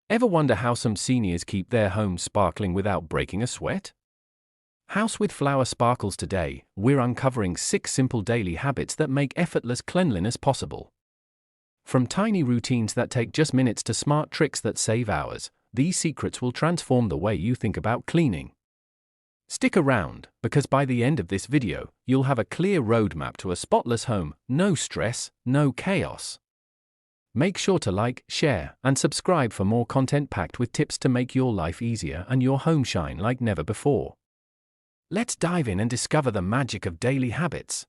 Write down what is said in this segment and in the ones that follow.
Ever wonder how some seniors keep their homes sparkling without breaking a sweat? House with Flower Sparkles today, we're uncovering 6 simple daily habits that make effortless cleanliness possible. From tiny routines that take just minutes to smart tricks that save hours, these secrets will transform the way you think about cleaning. Stick around, because by the end of this video, you'll have a clear roadmap to a spotless home, no stress, no chaos. Make sure to like, share, and subscribe for more content packed with tips to make your life easier and your home shine like never before. Let's dive in and discover the magic of daily habits.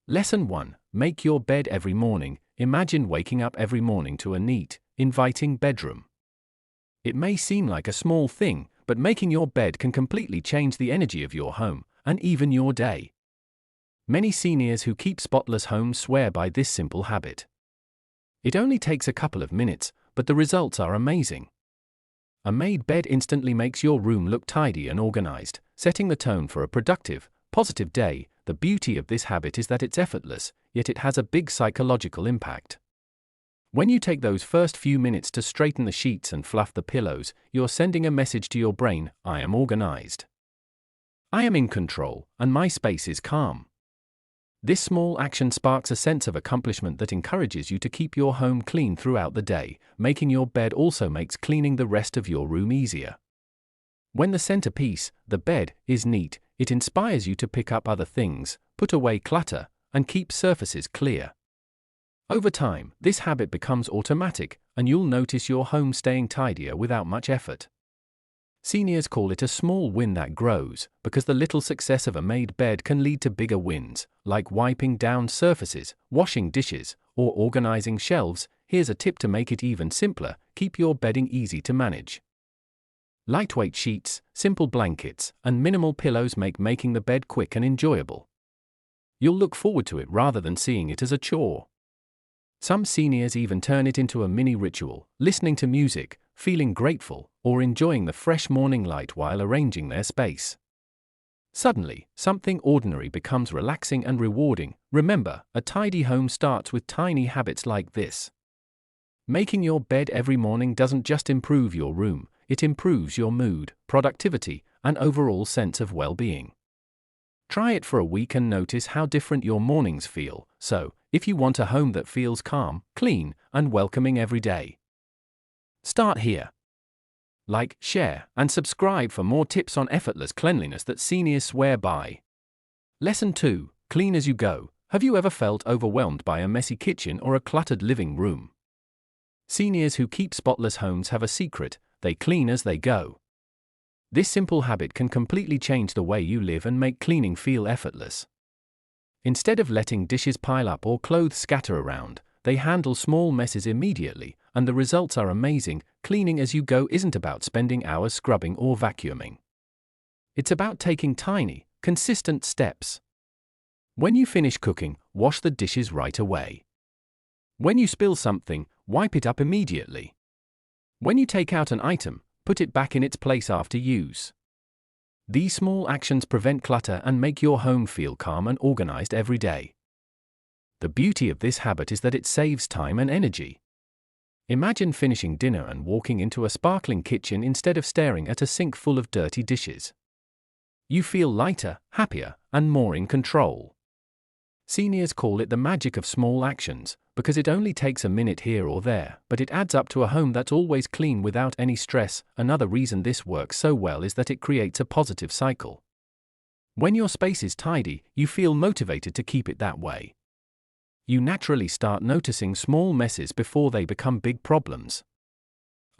Lesson 1. Make your bed every morning. Imagine waking up every morning to a neat, inviting bedroom. It may seem like a small thing, but making your bed can completely change the energy of your home, and even your day. Many seniors who keep spotless homes swear by this simple habit. It only takes a couple of minutes, but the results are amazing. A made bed instantly makes your room look tidy and organized, setting the tone for a productive, positive day. The beauty of this habit is that it's effortless, yet it has a big psychological impact. When you take those first few minutes to straighten the sheets and fluff the pillows, you're sending a message to your brain: I am organized. I am in control, and my space is calm. This small action sparks a sense of accomplishment that encourages you to keep your home clean throughout the day. Making your bed also makes cleaning the rest of your room easier. When the centerpiece, the bed, is neat, it inspires you to pick up other things, put away clutter, and keep surfaces clear. Over time, this habit becomes automatic, and you'll notice your home staying tidier without much effort. Seniors call it a small win that grows, because the little success of a made bed can lead to bigger wins, like wiping down surfaces, washing dishes, or organizing shelves. Here's a tip to make it even simpler: keep your bedding easy to manage. Lightweight sheets, simple blankets, and minimal pillows make making the bed quick and enjoyable. You'll look forward to it rather than seeing it as a chore. Some seniors even turn it into a mini ritual, listening to music, feeling grateful, or enjoying the fresh morning light while arranging their space. Suddenly, something ordinary becomes relaxing and rewarding. Remember, a tidy home starts with tiny habits like this. Making your bed every morning doesn't just improve your room, it improves your mood, productivity, and overall sense of well-being. Try it for a week and notice how different your mornings feel. So, if you want a home that feels calm, clean, and welcoming every day, start here. Like, share, and subscribe for more tips on effortless cleanliness that seniors swear by. Lesson 2. Clean as you go. Have you ever felt overwhelmed by a messy kitchen or a cluttered living room? Seniors who keep spotless homes have a secret: they clean as they go. This simple habit can completely change the way you live and make cleaning feel effortless. Instead of letting dishes pile up or clothes scatter around, they handle small messes immediately, and the results are amazing. Cleaning as you go isn't about spending hours scrubbing or vacuuming. It's about taking tiny, consistent steps. When you finish cooking, wash the dishes right away. When you spill something, wipe it up immediately. When you take out an item, put it back in its place after use. These small actions prevent clutter and make your home feel calm and organized every day. The beauty of this habit is that it saves time and energy. Imagine finishing dinner and walking into a sparkling kitchen instead of staring at a sink full of dirty dishes. You feel lighter, happier, and more in control. Seniors call it the magic of small actions, because it only takes a minute here or there, but it adds up to a home that's always clean without any stress. Another reason this works so well is that it creates a positive cycle. When your space is tidy, you feel motivated to keep it that way. You naturally start noticing small messes before they become big problems.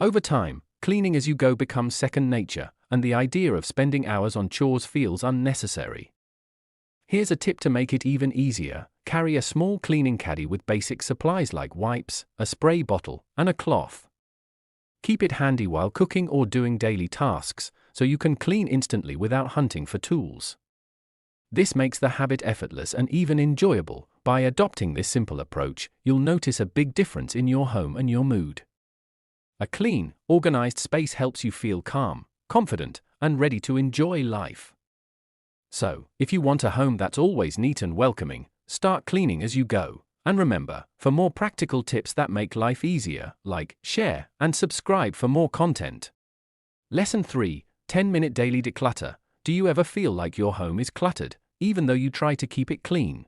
Over time, cleaning as you go becomes second nature, and the idea of spending hours on chores feels unnecessary. Here's a tip to make it even easier: carry a small cleaning caddy with basic supplies like wipes, a spray bottle, and a cloth. Keep it handy while cooking or doing daily tasks, so you can clean instantly without hunting for tools. This makes the habit effortless and even enjoyable. By adopting this simple approach, you'll notice a big difference in your home and your mood. A clean, organized space helps you feel calm, confident, and ready to enjoy life. So, if you want a home that's always neat and welcoming, start cleaning as you go, And remember, for more practical tips that make life easier, like, share, and subscribe for more content. Lesson 3, 10-minute daily declutter. Do you ever feel like your home is cluttered, even though you try to keep it clean?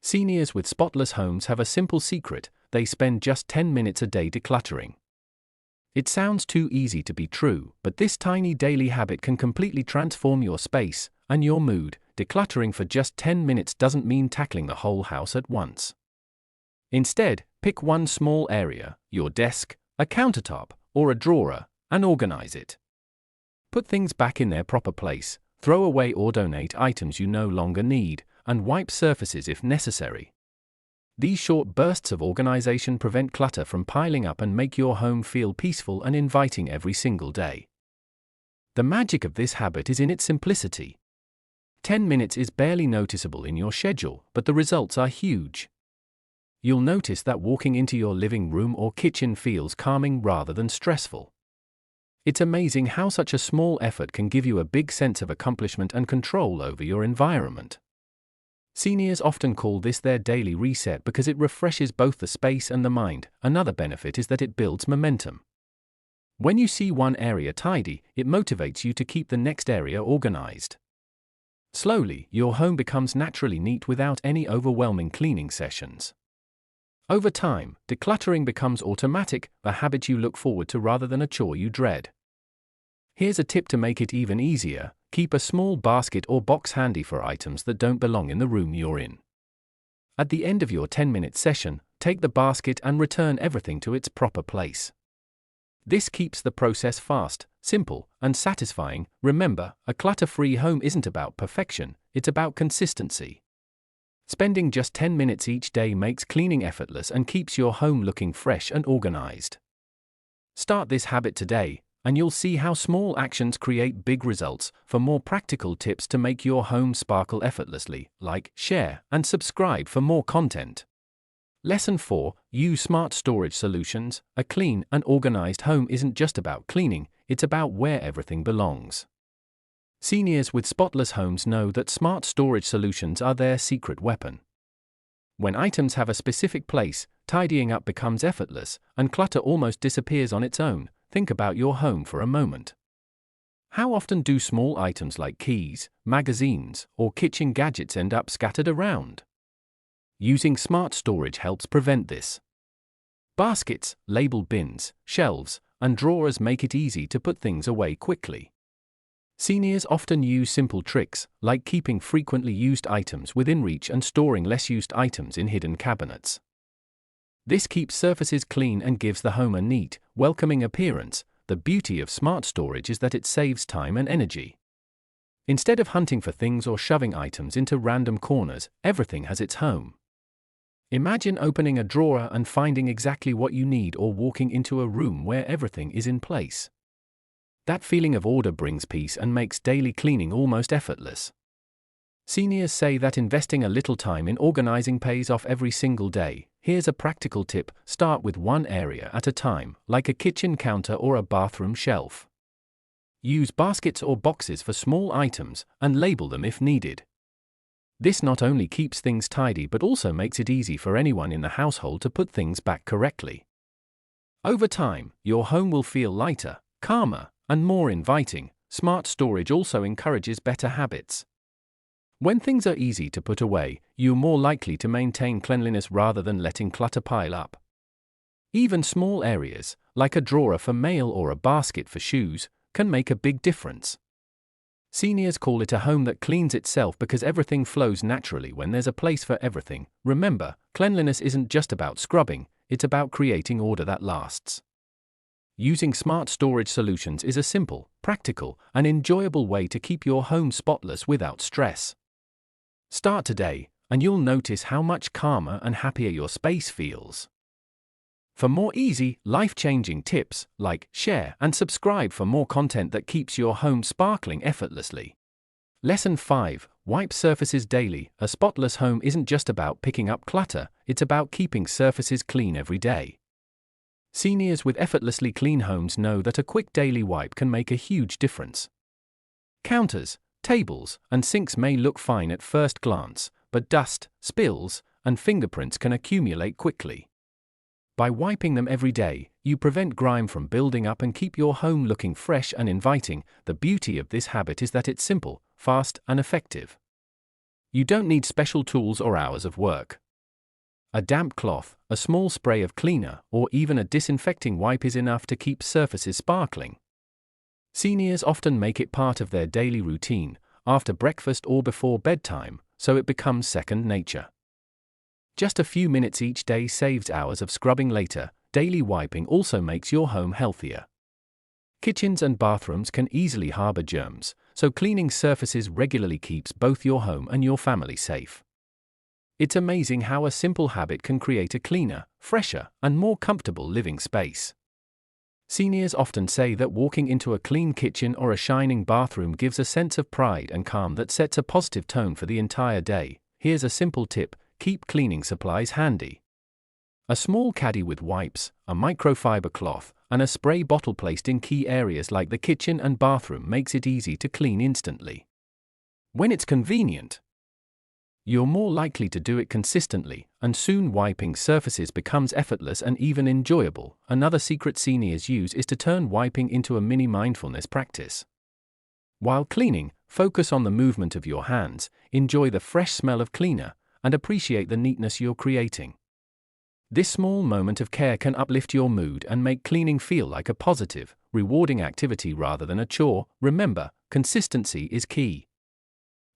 Seniors with spotless homes have a simple secret: they spend just 10 minutes a day decluttering. It sounds too easy to be true, but this tiny daily habit can completely transform your space and your mood. Decluttering for just 10 minutes doesn't mean tackling the whole house at once. Instead, pick one small area, your desk, a countertop, or a drawer, and organize it. Put things back in their proper place, throw away or donate items you no longer need, and wipe surfaces if necessary. These short bursts of organization prevent clutter from piling up and make your home feel peaceful and inviting every single day. The magic of this habit is in its simplicity. 10 minutes is barely noticeable in your schedule, but the results are huge. You'll notice that walking into your living room or kitchen feels calming rather than stressful. It's amazing how such a small effort can give you a big sense of accomplishment and control over your environment. Seniors often call this their daily reset because it refreshes both the space and the mind. Another benefit is that it builds momentum. When you see one area tidy, it motivates you to keep the next area organized. Slowly, your home becomes naturally neat without any overwhelming cleaning sessions. Over time, decluttering becomes automatic, a habit you look forward to rather than a chore you dread. Here's a tip to make it even easier: keep a small basket or box handy for items that don't belong in the room you're in. At the end of your 10-minute session, take the basket and return everything to its proper place. This keeps the process fast, simple, and satisfying. Remember, a clutter-free home isn't about perfection, it's about consistency. Spending just 10 minutes each day makes cleaning effortless and keeps your home looking fresh and organized. Start this habit today, and you'll see how small actions create big results. For more practical tips to make your home sparkle effortlessly, like, share, and subscribe for more content. Lesson 4, use smart storage solutions. A clean and organized home isn't just about cleaning, it's about where everything belongs. Seniors with spotless homes know that smart storage solutions are their secret weapon. When items have a specific place, tidying up becomes effortless, and clutter almost disappears on its own. Think about your home for a moment. How often do small items like keys, magazines, or kitchen gadgets end up scattered around? Using smart storage helps prevent this. Baskets, labeled bins, shelves, and drawers make it easy to put things away quickly. Seniors often use simple tricks, like keeping frequently used items within reach and storing less used items in hidden cabinets. This keeps surfaces clean and gives the home a neat, welcoming appearance. The beauty of smart storage is that it saves time and energy. Instead of hunting for things or shoving items into random corners, everything has its home. Imagine opening a drawer and finding exactly what you need, or walking into a room where everything is in place. That feeling of order brings peace and makes daily cleaning almost effortless. Seniors say that investing a little time in organizing pays off every single day. Here's a practical tip: start with one area at a time, like a kitchen counter or a bathroom shelf. Use baskets or boxes for small items, and label them if needed. This not only keeps things tidy but also makes it easy for anyone in the household to put things back correctly. Over time, your home will feel lighter, calmer, and more inviting. Smart storage also encourages better habits. When things are easy to put away, you're more likely to maintain cleanliness rather than letting clutter pile up. Even small areas, like a drawer for mail or a basket for shoes, can make a big difference. Seniors call it a home that cleans itself because everything flows naturally when there's a place for everything. Remember, cleanliness isn't just about scrubbing, it's about creating order that lasts. Using smart storage solutions is a simple, practical, and enjoyable way to keep your home spotless without stress. Start today, and you'll notice how much calmer and happier your space feels. For more easy, life-changing tips, like, share, and subscribe for more content that keeps your home sparkling effortlessly. Lesson 5, wipe surfaces daily. A spotless home isn't just about picking up clutter, it's about keeping surfaces clean every day. Seniors with effortlessly clean homes know that a quick daily wipe can make a huge difference. Counters, tables, and sinks may look fine at first glance, but dust, spills, and fingerprints can accumulate quickly. By wiping them every day, you prevent grime from building up and keep your home looking fresh and inviting. The beauty of this habit is that it's simple, fast, and effective. You don't need special tools or hours of work. A damp cloth, a small spray of cleaner, or even a disinfecting wipe is enough to keep surfaces sparkling. Seniors often make it part of their daily routine, after breakfast or before bedtime, so it becomes second nature. Just a few minutes each day saves hours of scrubbing later. Daily wiping also makes your home healthier. Kitchens and bathrooms can easily harbor germs, so cleaning surfaces regularly keeps both your home and your family safe. It's amazing how a simple habit can create a cleaner, fresher, and more comfortable living space. Seniors often say that walking into a clean kitchen or a shining bathroom gives a sense of pride and calm that sets a positive tone for the entire day. Here's a simple tip: keep cleaning supplies handy. A small caddy with wipes, a microfiber cloth, and a spray bottle placed in key areas like the kitchen and bathroom makes it easy to clean instantly. When it's convenient, you're more likely to do it consistently, and soon wiping surfaces becomes effortless and even enjoyable. Another secret seniors use is to turn wiping into a mini mindfulness practice. While cleaning, focus on the movement of your hands, enjoy the fresh smell of cleaner, and appreciate the neatness you're creating. This small moment of care can uplift your mood and make cleaning feel like a positive, rewarding activity rather than a chore. Remember, consistency is key.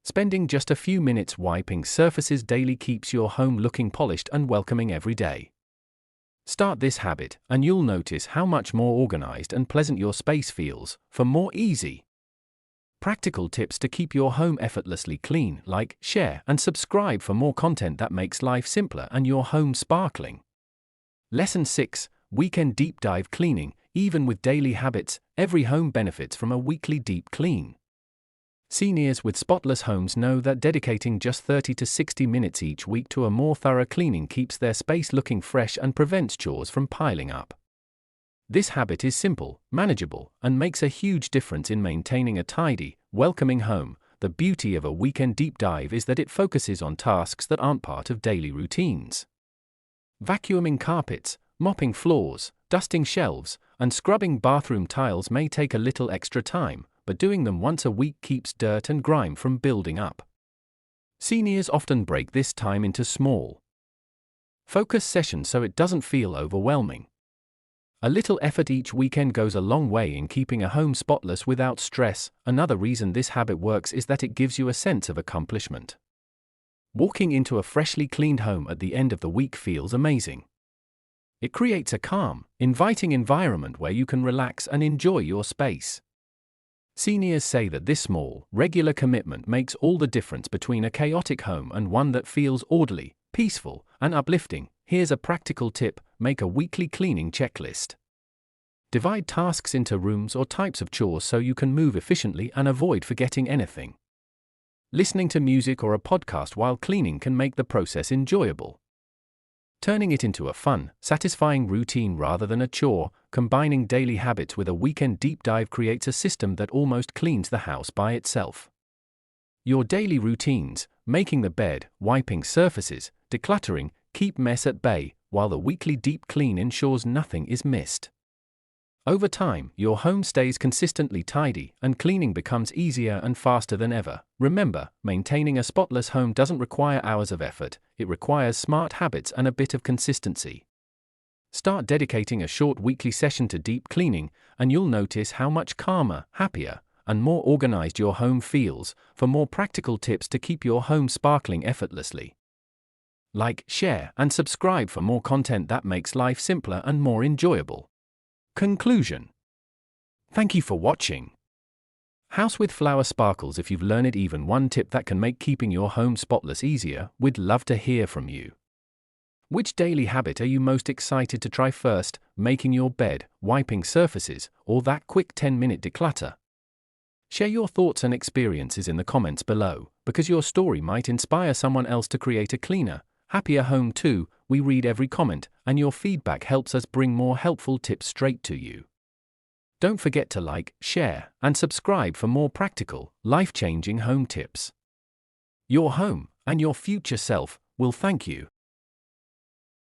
Spending just a few minutes wiping surfaces daily keeps your home looking polished and welcoming every day. Start this habit, and you'll notice how much more organized and pleasant your space feels. For more easy, practical tips to keep your home effortlessly clean, like, share, and subscribe for more content that makes life simpler and your home sparkling. Lesson 6: Weekend Deep Dive Cleaning. Even with daily habits, every home benefits from a weekly deep clean. Seniors with spotless homes know that dedicating just 30 to 60 minutes each week to a more thorough cleaning keeps their space looking fresh and prevents chores from piling up. This habit is simple, manageable, and makes a huge difference in maintaining a tidy, welcoming home. The beauty of a weekend deep dive is that it focuses on tasks that aren't part of daily routines. Vacuuming carpets, mopping floors, dusting shelves, and scrubbing bathroom tiles may take a little extra time, but doing them once a week keeps dirt and grime from building up. Seniors often break this time into small, focus sessions so it doesn't feel overwhelming. A little effort each weekend goes a long way in keeping a home spotless without stress. Another reason this habit works is that it gives you a sense of accomplishment. Walking into a freshly cleaned home at the end of the week feels amazing. It creates a calm, inviting environment where you can relax and enjoy your space. Seniors say that this small, regular commitment makes all the difference between a chaotic home and one that feels orderly, peaceful, and uplifting. Here's a practical tip: make a weekly cleaning checklist. Divide tasks into rooms or types of chores so you can move efficiently and avoid forgetting anything. Listening to music or a podcast while cleaning can make the process enjoyable. Turning it into a fun, satisfying routine rather than a chore, combining daily habits with a weekend deep dive creates a system that almost cleans the house by itself. Your daily routines, making the bed, wiping surfaces, decluttering, keep mess at bay, while the weekly deep clean ensures nothing is missed. Over time, your home stays consistently tidy, and cleaning becomes easier and faster than ever. Remember, maintaining a spotless home doesn't require hours of effort, it requires smart habits and a bit of consistency. Start dedicating a short weekly session to deep cleaning, and you'll notice how much calmer, happier, and more organized your home feels. For more practical tips to keep your home sparkling effortlessly, like, share, and subscribe for more content that makes life simpler and more enjoyable. Conclusion. Thank you for watching. House with Flower Sparkles. If you've learned even one tip that can make keeping your home spotless easier, we'd love to hear from you. Which daily habit are you most excited to try first, making your bed, wiping surfaces, or that quick 10-minute declutter? Share your thoughts and experiences in the comments below, because your story might inspire someone else to create a cleaner, happier home too. We read every comment, and your feedback helps us bring more helpful tips straight to you. Don't forget to like, share, and subscribe for more practical, life-changing home tips. Your home, and your future self, will thank you.